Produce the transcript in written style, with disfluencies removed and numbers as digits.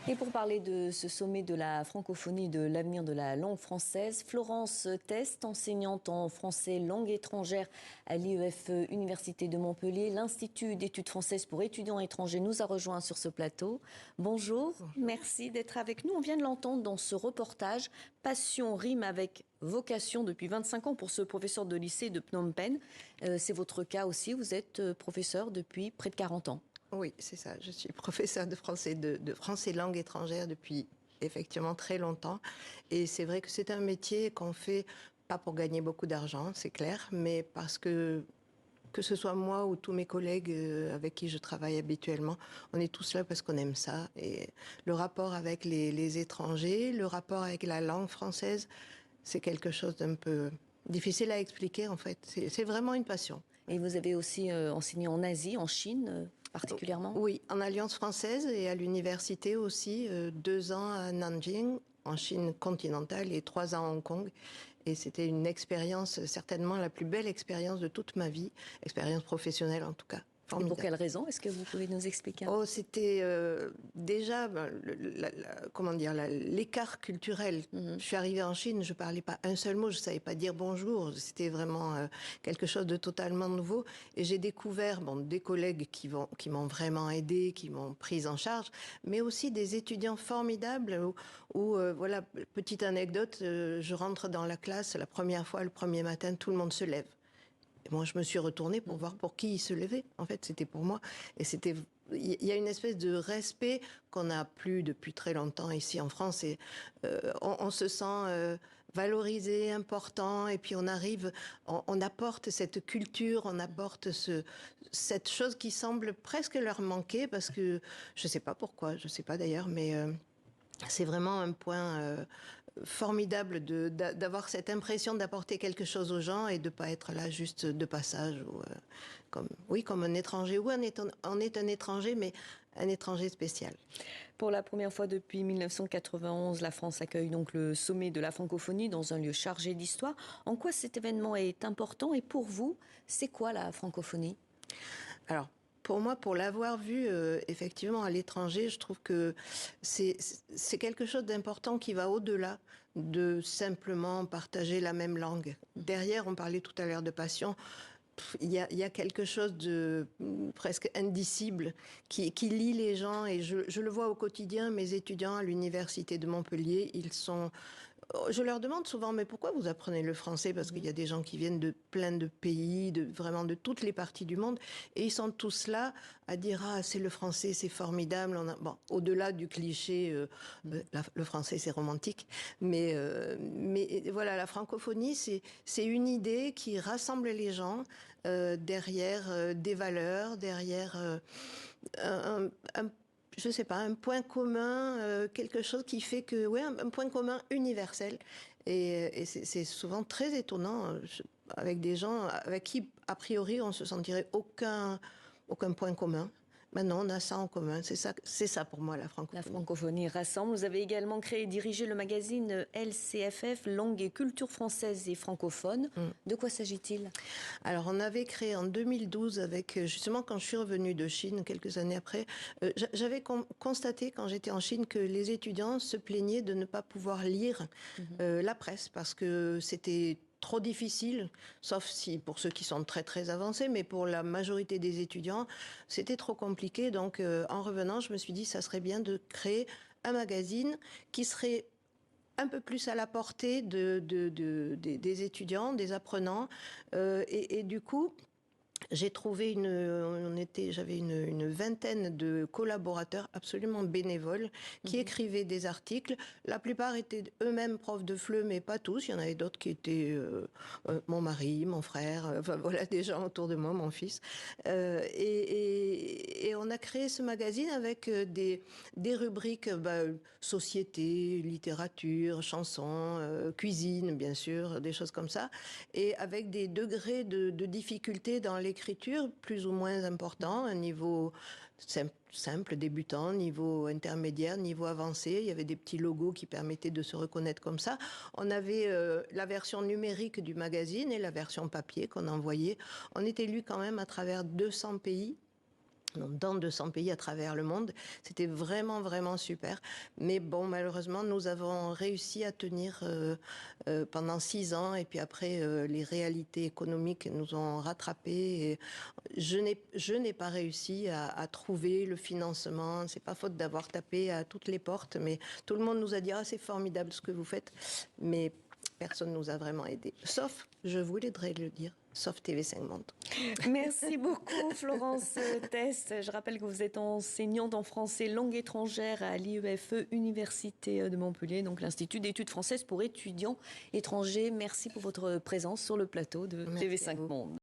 Et pour parler de ce sommet de la francophonie, de l'avenir de la langue française, Florence Test, enseignante en français langue étrangère à l'IEF Université de Montpellier, l'Institut d'études françaises pour étudiants étrangers, nous a rejoint sur ce plateau. Bonjour, merci d'être avec nous. On vient de l'entendre dans ce reportage. Passion rime avec vocation depuis 25 ans pour ce professeur de lycée de Phnom Penh. C'est votre cas aussi, vous êtes professeur depuis près de 40 ans. Oui, c'est ça. Je suis professeure de français langue étrangère depuis effectivement très longtemps. Et c'est vrai que c'est un métier qu'on fait pas pour gagner beaucoup d'argent, c'est clair, mais parce que ce soit moi ou tous mes collègues avec qui je travaille habituellement, on est tous là parce qu'on aime ça. Et le rapport avec les étrangers, le rapport avec la langue française, c'est quelque chose d'un peu difficile à expliquer en fait. C'est vraiment une passion. Et vous avez aussi enseigné en Asie, en Chine particulièrement? Oui, en Alliance française et à l'université aussi, 2 ans à Nanjing, en Chine continentale, et 3 ans à Hong Kong. Et c'était une expérience, certainement la plus belle expérience de toute ma vie, expérience professionnelle en tout cas. Et pour Formidable. quelle raison? Est-ce que vous pouvez nous expliquer? Oh, c'était déjà, comment dire, l'écart culturel. Je suis arrivée en Chine, je parlais pas un seul mot, je savais pas dire bonjour. C'était vraiment quelque chose de totalement nouveau. Et j'ai découvert, des collègues qui m'ont vraiment aidée, qui m'ont prise en charge, mais aussi des étudiants formidables. Voilà, petite anecdote, je rentre dans la classe la première fois, le premier matin, tout le monde se lève. Et moi, je me suis retournée pour voir pour qui il se levait. En fait, c'était pour moi. Et il y a une espèce de respect qu'on n'a plus depuis très longtemps ici en France. Et on se sent valorisé, important. Et puis on apporte cette culture, on apporte cette chose qui semble presque leur manquer parce que je sais pas pourquoi, je sais pas d'ailleurs, mais c'est vraiment un point formidable d'avoir cette impression d'apporter quelque chose aux gens et de pas être là juste de passage ou comme un étranger. Oui, on est un étranger, mais un étranger spécial. Pour la première fois depuis 1991, la France accueille donc le sommet de la francophonie dans un lieu chargé d'histoire. En quoi cet événement est important et pour vous, c'est quoi la francophonie? Alors, pour moi, pour l'avoir vu effectivement à l'étranger, je trouve que c'est quelque chose d'important qui va au-delà de simplement partager la même langue. Derrière, on parlait tout à l'heure de passion. Il y a quelque chose de presque indicible qui lie les gens et je le vois au quotidien. Mes étudiants à l'université de Montpellier, je leur demande souvent, mais pourquoi vous apprenez le français? Parce qu'il y a des gens qui viennent de plein de pays, vraiment de toutes les parties du monde, et ils sont tous là à dire, ah, c'est le français, c'est formidable. Au-delà du cliché, le français c'est romantique, mais voilà, la francophonie, c'est une idée qui rassemble les gens derrière des valeurs, derrière je sais pas, un point commun, quelque chose qui fait que, ouais, un point commun universel. Et c'est souvent très étonnant avec des gens avec qui, a priori, on se sentirait aucun point commun. Maintenant, on a ça en commun. C'est ça pour moi, la francophonie. La francophonie rassemble. Vous avez également créé et dirigé le magazine LCFF, Langue et culture française et francophone. De quoi s'agit-il? Alors, on avait créé en 2012 avec, justement, quand je suis revenue de Chine, quelques années après, j'avais constaté quand j'étais en Chine que les étudiants se plaignaient de ne pas pouvoir lire la presse parce que c'était trop difficile, sauf si pour ceux qui sont très très avancés, mais pour la majorité des étudiants, c'était trop compliqué. Donc, en revenant, je me suis dit, ça serait bien de créer un magazine qui serait un peu plus à la portée des étudiants, des apprenants, et du coup, j'ai trouvé j'avais une vingtaine de collaborateurs absolument bénévoles qui écrivaient des articles. La plupart étaient eux-mêmes profs de FLE, mais pas tous. Il y en avait d'autres qui étaient mon mari, mon frère, enfin voilà, des gens autour de moi, mon fils. Et on a créé ce magazine avec des rubriques société, littérature, chansons, cuisine, bien sûr, des choses comme ça, et avec des degrés de difficulté dans l'écriture plus ou moins importants, un niveau simple, débutant, niveau intermédiaire, niveau avancé. Il y avait des petits logos qui permettaient de se reconnaître comme ça. On avait la version numérique du magazine et la version papier qu'on envoyait. On était lu quand même à travers 200 pays. dans 200 pays à travers le monde. C'était vraiment, vraiment super. Mais bon, malheureusement, nous avons réussi à tenir pendant 6 ans. Et puis après, les réalités économiques nous ont rattrapés. Et je n'ai pas réussi à trouver le financement. C'est pas faute d'avoir tapé à toutes les portes, mais tout le monde nous a dit « Ah, c'est formidable ce que vous faites ». Mais personne ne nous a vraiment aidés. Sauf, je voudrais le dire, sauf TV5 Monde. Merci beaucoup Florence Test. Je rappelle que vous êtes enseignante en français langue étrangère à l'IEFE Université de Montpellier, donc l'Institut d'études françaises pour étudiants étrangers. Merci pour votre présence sur le plateau de TV5 Monde.